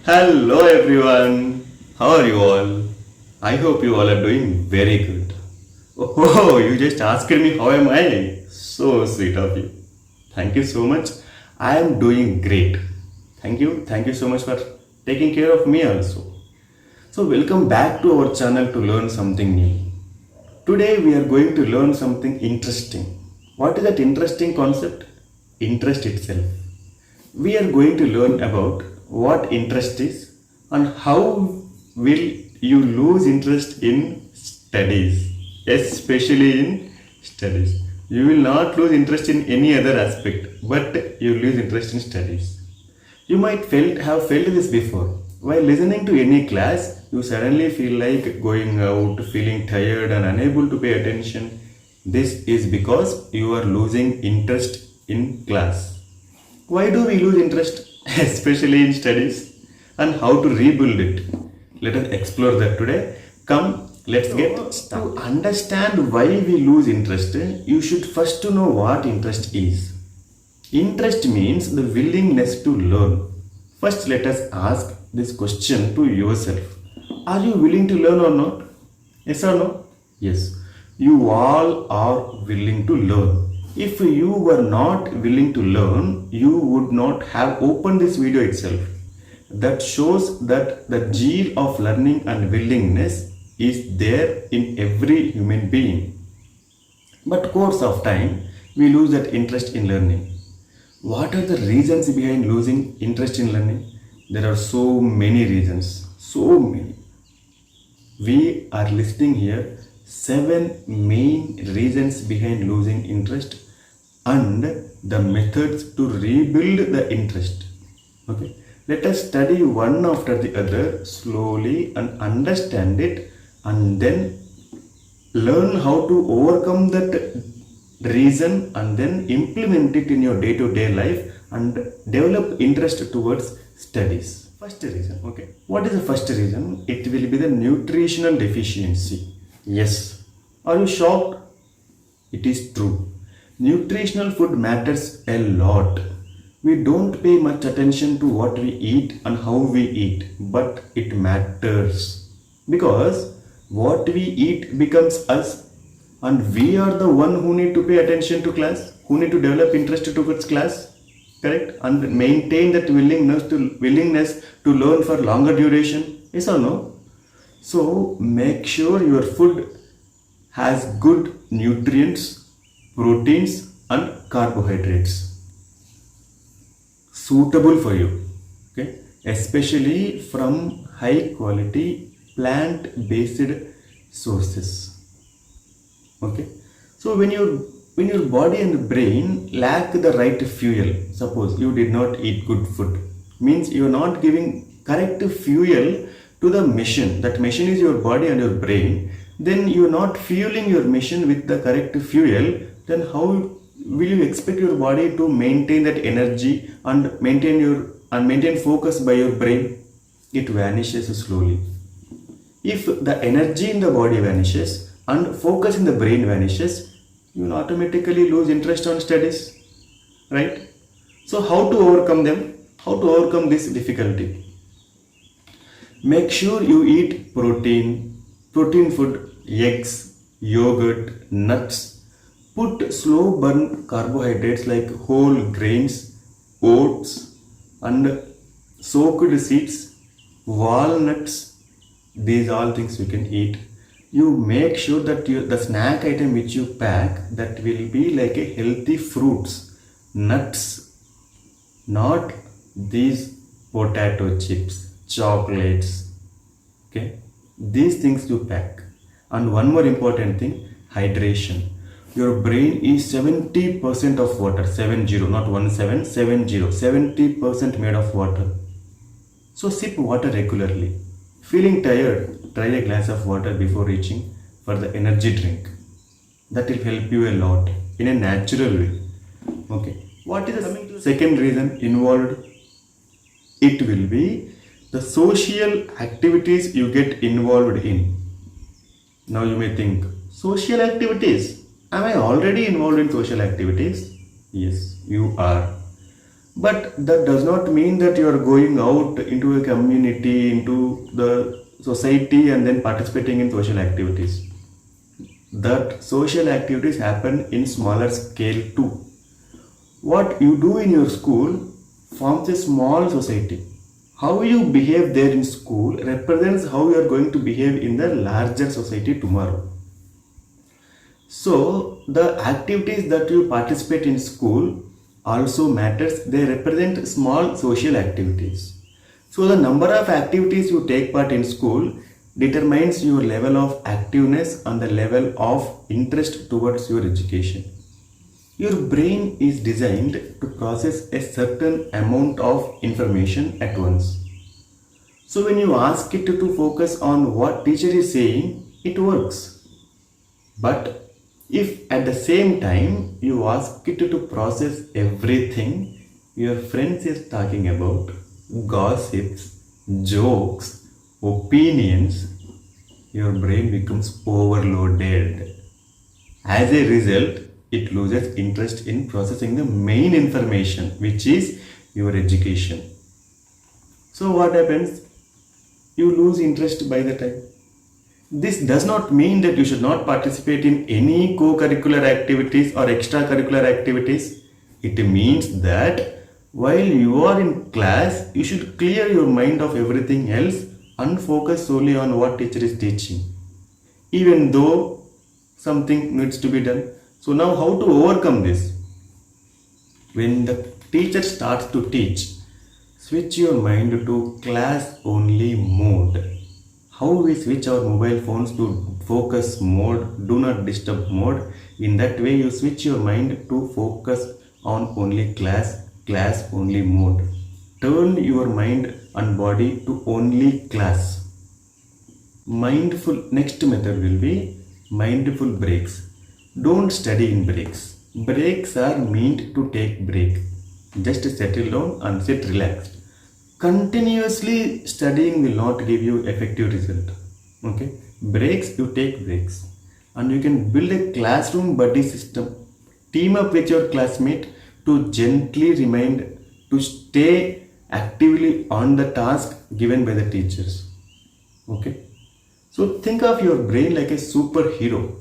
Hello everyone, how are you all? I hope you all are doing very good. Oh, you just asked me how am I? So sweet of you. Thank you so much. I am doing great. Thank you so much for taking care of me also. So, welcome back to our channel to learn something new. Today, we are going to learn something interesting. What is that interesting concept? Interest itself. We are going to learn about what interest is and how will you lose interest in studies, especially in studies. You will not lose interest in any other aspect, but you lose interest in studies. You might have felt this before. While listening to any class, you suddenly feel like going out, feeling tired and unable to pay attention. This is because you are losing interest in class. Why do we lose interest, especially in studies, and how to rebuild it? Let us explore that today. Come, let's get started. To understand why we lose interest, you should first to know what interest is. Interest means the willingness to learn. First, let us ask this question to yourself. Are you willing to learn or not? Yes or no? Yes. You all are willing to learn. If you were not willing to learn, you would not have opened this video itself. That shows that the zeal of learning and willingness is there in every human being. But course of time, we lose that interest in learning. What are the reasons behind losing interest in learning? There are so many reasons. So many. We are listing here 7 main reasons behind losing interest and the methods to rebuild the interest. Okay. Let us study one after the other slowly and understand it and then learn how to overcome that reason and then implement it in your day-to-day life and develop interest towards studies. First reason, okay. What is the first reason? It will be the nutritional deficiency. Yes. Are you shocked? It is true. Nutritional food matters a lot. We don't pay much attention to what we eat and how we eat, but it matters because what we eat becomes us, and we are the one who need to pay attention to class, who need to develop interest towards class, correct, and maintain that willingness to learn for longer duration. Yes or no? So make sure your food has good nutrients, proteins and carbohydrates suitable for you, okay, especially from high quality plant based sources. Okay, so when your body and brain lack the right fuel, suppose you did not eat good food, means you are not giving correct fuel to the machine. That machine is your body and your brain. Then you are not fueling your machine with the correct fuel. Then how will you expect your body to maintain that energy and maintain focus by your brain? It vanishes slowly. If the energy in the body vanishes and focus in the brain vanishes, you will automatically lose interest on studies, right? So how to overcome them? How to overcome this difficulty? Make sure you eat protein food, eggs, yogurt, nuts. Put slow burn carbohydrates like whole grains, oats and soaked seeds, walnuts. These all things you can eat. You make sure that the snack item which you pack, that will be like a healthy fruits, nuts, not these potato chips, chocolates. Okay, these things you pack. And one more important thing, hydration. Your brain is 70% of water, 70, not 17, 70% made of water. So sip water regularly. Feeling tired, try a glass of water before reaching for the energy drink. That will help you a lot in a natural way. Okay. What is the second reason involved? It will be the social activities you get involved in. Now you may think, social activities? Am I already involved in social activities? Yes, you are. But that does not mean that you are going out into a community, into the society, and then participating in social activities. That social activities happen in smaller scale too. What you do in your school forms a small society. How you behave there in school represents how you are going to behave in the larger society tomorrow. So the activities that you participate in school also matters. They represent small social activities. So the number of activities you take part in school determines your level of activeness and the level of interest towards your education. Your brain is designed to process a certain amount of information at once. So when you ask it to focus on what teacher is saying, it works. But if at the same time you ask it to process everything your friends is talking about, gossips, jokes, opinions, your brain becomes overloaded. As a result, it loses interest in processing the main information, which is your education. So what happens? You lose interest by the time. This does not mean that you should not participate in any co-curricular activities or extracurricular activities. It means that while you are in class, you should clear your mind of everything else and focus solely on what teacher is teaching. Even though something needs to be done. So now how to overcome this? When the teacher starts to teach, switch your mind to class only mode. How we switch our mobile phones to focus mode, do not disturb mode. In that way you switch your mind to focus on only class only mode. Turn your mind and body to only class. Next method will be mindful breaks. Don't study in breaks. Breaks are meant to take break. Just settle down and sit relaxed. Continuously studying will not give you effective result. Okay, breaks, you take breaks, and you can build a classroom buddy system. Team up with your classmate to gently remind to stay actively on the task given by the teachers. Okay, so think of your brain like a superhero.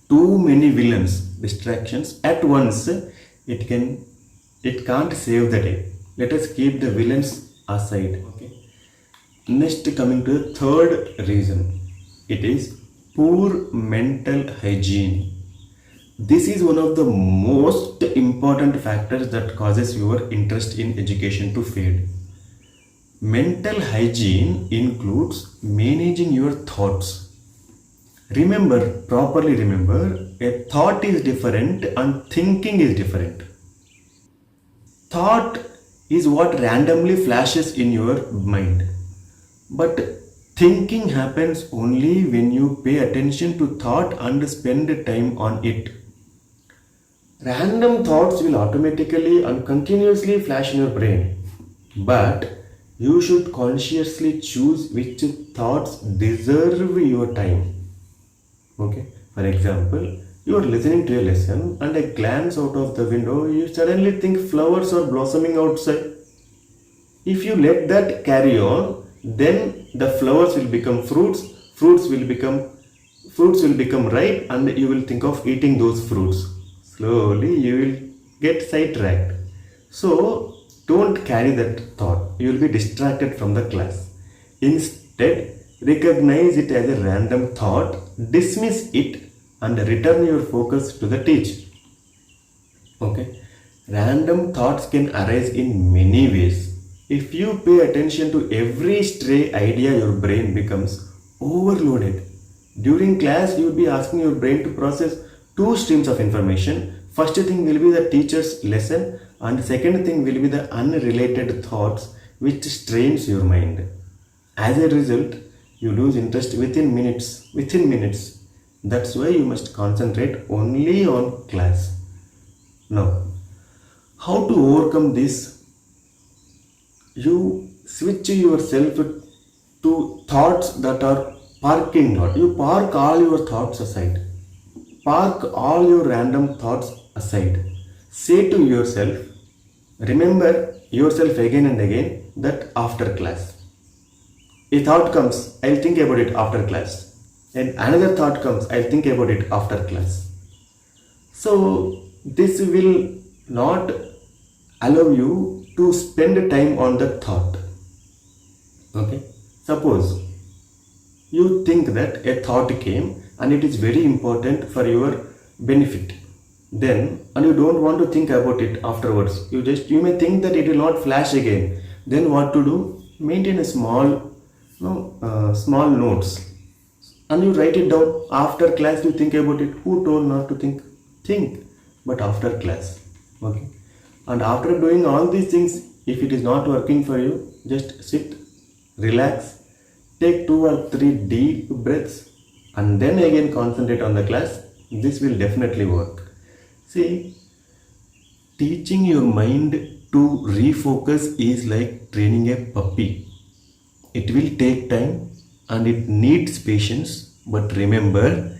Too many villains, distractions at once, it can't save the day. Let us keep the villains aside. Okay. Next, coming to the third reason, it is poor mental hygiene. This is one of the most important factors that causes your interest in education to fade. Mental hygiene includes managing your thoughts. Properly remember, a thought is different and thinking is different. Thought is what randomly flashes in your mind. But thinking happens only when you pay attention to thought and spend time on it. Random thoughts will automatically and continuously flash in your brain. But you should consciously choose which thoughts deserve your time. Okay, for example, you are listening to a lesson and a glance out of the window, you suddenly think flowers are blossoming outside. If you let that carry on, then the flowers will become fruits, fruits will become ripe, and you will think of eating those fruits. Slowly you will get sidetracked. So don't carry that thought. You will be distracted from the class. Instead, recognize it as a random thought, dismiss it, and return your focus to the teacher. Okay, random thoughts can arise in many ways. If you pay attention to every stray idea, your brain becomes overloaded. During class, you will be asking your brain to process two streams of information. First thing will be the teacher's lesson, and second thing will be the unrelated thoughts which strains your mind. As a result, you lose interest within minutes. That's why you must concentrate only on class. Now, how to overcome this? You switch yourself to thoughts that are parking lot. You park all your thoughts aside. Park all your random thoughts aside. Say to yourself, Remember yourself again and again that after class. A thought comes, I'll think about it after class. And another thought comes, I'll think about it after class. So this will not allow you to spend time on the thought. Okay? Suppose you think that a thought came and it is very important for your benefit. Then, and you don't want to think about it afterwards. You may think that it will not flash again. Then what to do? Maintain a small notes, and you write it down. After class, you think about it. Who told not to think? Think, but after class. Okay. And after doing all these things, if it is not working for you, just sit, relax, take 2 or 3 deep breaths, and then again concentrate on the class. This will definitely work. See, teaching your mind to refocus is like training a puppy. It will take time and it needs patience, but remember,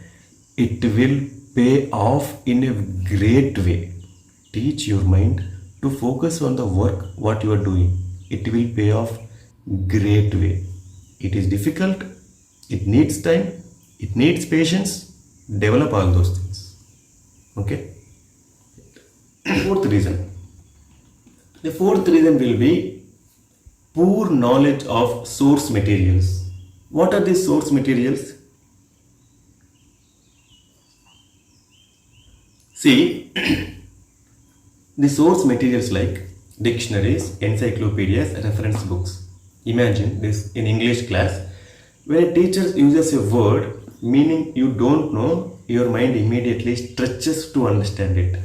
it will pay off in a great way. Teach your mind to focus on the work what you are doing. It will pay off great way. It is difficult, it needs time, it needs patience. Develop all those things. Okay. Fourth reason. The fourth reason will be poor knowledge of source materials. What are these source materials? See, the source materials like dictionaries, encyclopedias, reference books. Imagine this in English class. When a teacher uses a word meaning you don't know, your mind immediately stretches to understand it.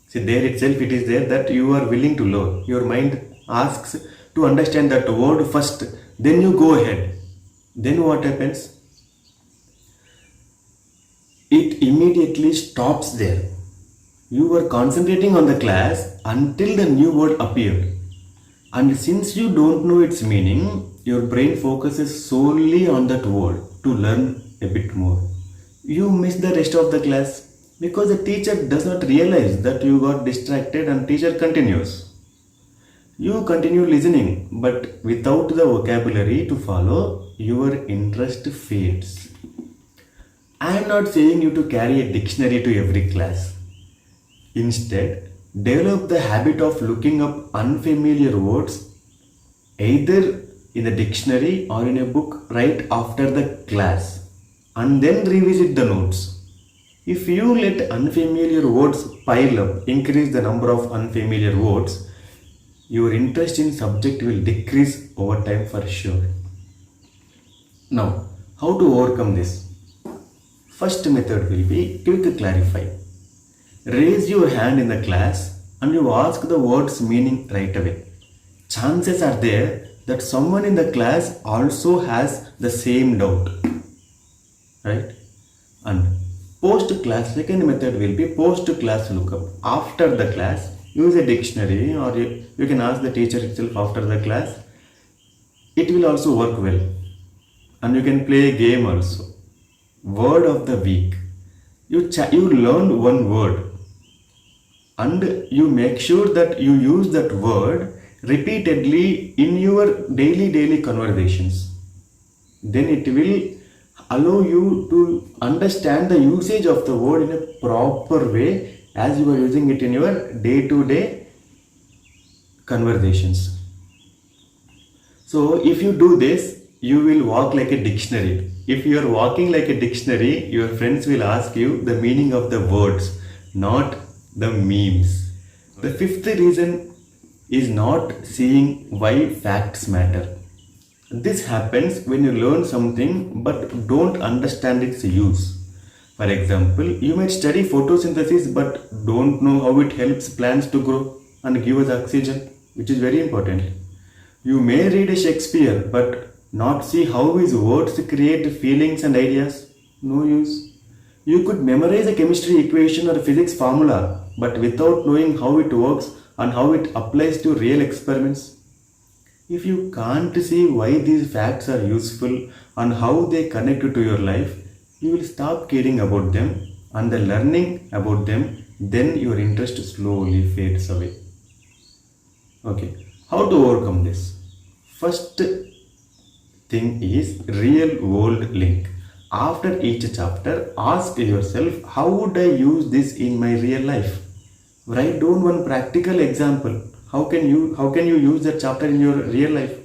See, there itself it is there that you are willing to learn. Your mind asks to understand that word first, then you go ahead. Then what happens? It immediately stops there. You were concentrating on the class until the new word appeared. And since you don't know its meaning, your brain focuses solely on that word to learn a bit more. You miss the rest of the class because the teacher does not realize that you got distracted and teacher continues. You continue listening, but without the vocabulary to follow, your interest fades. I am not saying you to carry a dictionary to every class. Instead, develop the habit of looking up unfamiliar words either in the dictionary or in a book right after the class and then revisit the notes. If you let unfamiliar words pile up, increase the number of unfamiliar words, your interest in subject will decrease over time for sure. Now, how to overcome this? First method will be quick clarify. Raise your hand in the class and you ask the word's meaning right away. Chances are there that someone in the class also has the same doubt. Right? And post-class, second method will be post-class lookup. After the class, use a dictionary or you can ask the teacher itself after the class. It will also work well. And you can play a game also. Word of the week. You learn one word and you make sure that you use that word repeatedly in your daily conversations. Then it will allow you to understand the usage of the word in a proper way as you are using it in your day-to-day conversations. So if you do this, you will walk like a dictionary. If you are walking like a dictionary, your friends will ask you the meaning of the words, not the memes. The fifth reason is not seeing why facts matter. This happens when you learn something but don't understand its use. For example, you might study photosynthesis but don't know how it helps plants to grow and give us oxygen, which is very important. You may read a Shakespeare but not see how his words create feelings and ideas. No use. You could memorize a chemistry equation or a physics formula but without knowing how it works and how it applies to real experiments. If you can't see why these facts are useful and how they connect to your life, you will stop caring about them and the learning about them, then your interest slowly fades away. Okay, how to overcome this? First thing is real world link. After each chapter, ask yourself, how would I use this in my real life? Write down one practical example. How can you use that chapter in your real life?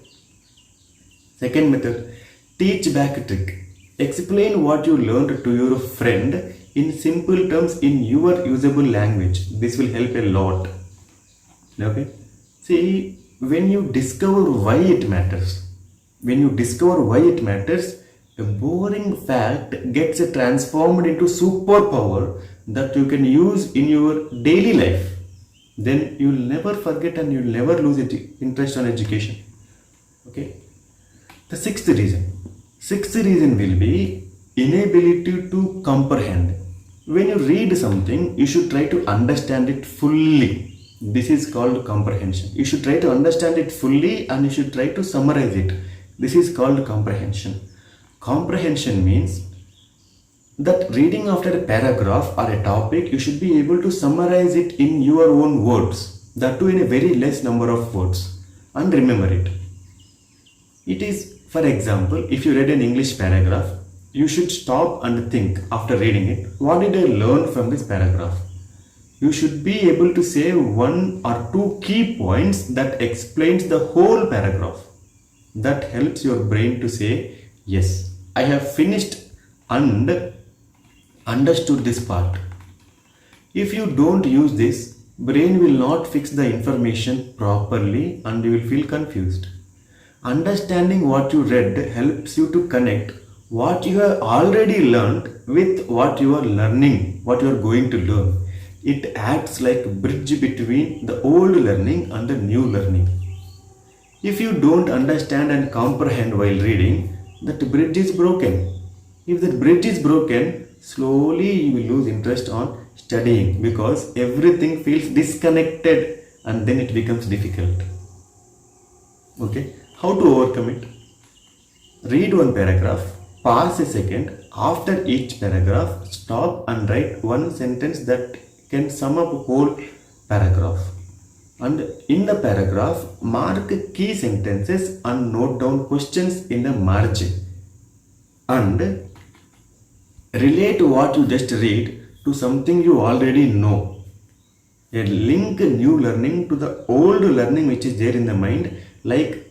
Second method, teach back trick. Explain what you learned to your friend in simple terms in your usable language. This will help a lot. Okay. See, when you discover why it matters, a boring fact gets transformed into superpower that you can use in your daily life. Then you'll never forget and you'll never lose interest on education. Okay. The sixth reason will be inability to comprehend. When you read something, you should try to understand it fully. This is called comprehension. You should try to understand it fully and you should try to summarize it. This is called comprehension. Comprehension means that reading after a paragraph or a topic, you should be able to summarize it in your own words, that too in a very less number of words, and remember it. It is, for example, if you read an English paragraph, you should stop and think after reading it, what did I learn from this paragraph? You should be able to say one or two key points that explains the whole paragraph. That helps your brain to say, yes, I have finished and understood this part. If you don't use this, brain will not fix the information properly and you will feel confused. Understanding what you read helps you to connect what you have already learned with what you are learning, what you are going to learn. It acts like a bridge between the old learning and the new learning. If you don't understand and comprehend while reading, that bridge is broken. If that bridge is broken, slowly you will lose interest on studying because everything feels disconnected and then it becomes difficult. Okay, how to overcome it? Read one paragraph, pause a second, after each paragraph, stop and write one sentence that can sum up a whole paragraph. And in the paragraph, mark key sentences and note down questions in the margin. And relate what you just read to something you already know. Link new learning to the old learning which is there in the mind, like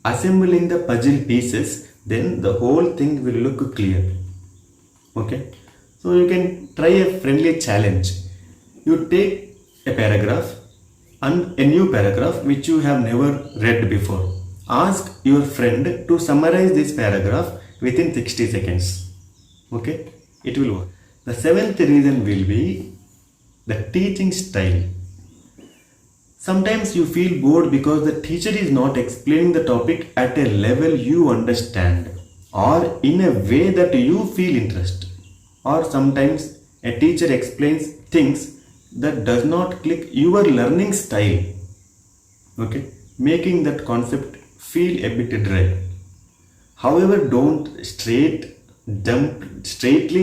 assembling the puzzle pieces, then the whole thing will look clear. Okay, so you can try a friendly challenge. You take a paragraph and a new paragraph which you have never read before. Ask your friend to summarize this paragraph within 60 seconds. Okay, it will work. The seventh reason will be the teaching style. Sometimes you feel bored because the teacher is not explaining the topic at a level you understand or in a way that you feel interest. Or sometimes a teacher explains things that does not click your learning style. Okay, making that concept feel a bit dry. However, don't straightly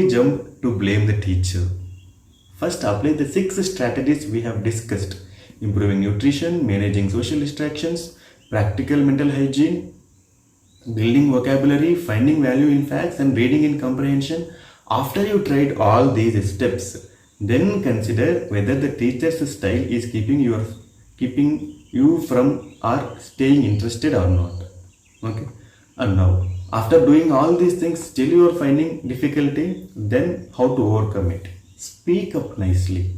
jump to blame the teacher. First, apply the 6 strategies we have discussed: improving nutrition, managing social distractions, practical mental hygiene, building vocabulary, finding value in facts, and reading in comprehension. After you tried all these steps, then consider whether the teacher's style is keeping you from or staying interested or not. Okay. And now, after doing all these things, still you are finding difficulty, then how to overcome it? Speak up nicely.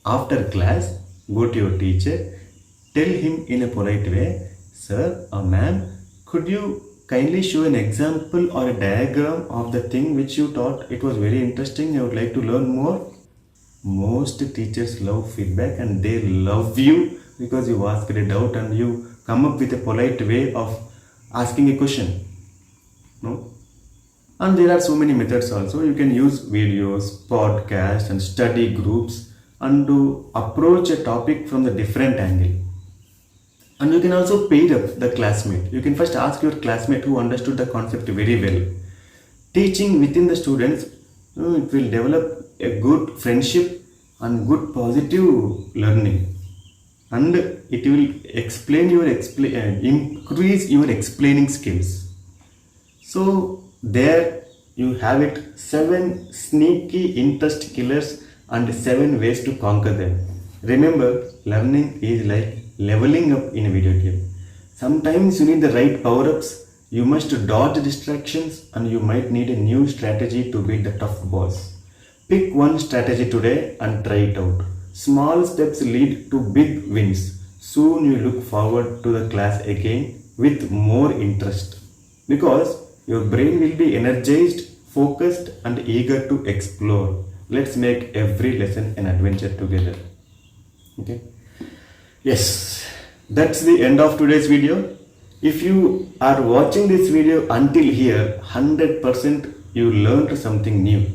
After class, go to your teacher, tell him in a polite way, sir or ma'am, could you kindly show an example or a diagram of the thing which you taught? It was very interesting. I would like to learn more. Most teachers love feedback and they love you because you ask a doubt and you come up with a polite way of asking a question. No? And there are so many methods also. You can use videos, podcasts and study groups and to approach a topic from the different angle. And you can also pair up the classmate. You can first ask your classmate who understood the concept very well. Teaching within the students, it will develop a good friendship and good positive learning. And it will increase your explaining skills. So there you have it, 7 sneaky interest killers and 7 ways to conquer them. Remember, learning is like leveling up in a video game. Sometimes you need the right power-ups, you must dodge distractions, and you might need a new strategy to beat the tough boss. Pick one strategy today and try it out. Small steps lead to big wins. Soon you look forward to the class again with more interest, because your brain will be energized, focused, and eager to explore. Let's make every lesson an adventure together. Okay. Yes, that's the end of today's video. If you are watching this video until here, 100% you learned something new.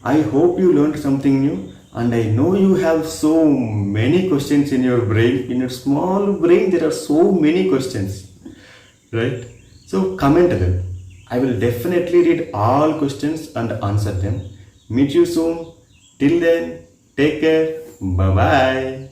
I hope you learned something new, and I know you have so many questions in your brain. In your small brain, there are so many questions, right? So comment them. I will definitely read all questions and answer them. Meet you soon. Till then, take care. Bye bye.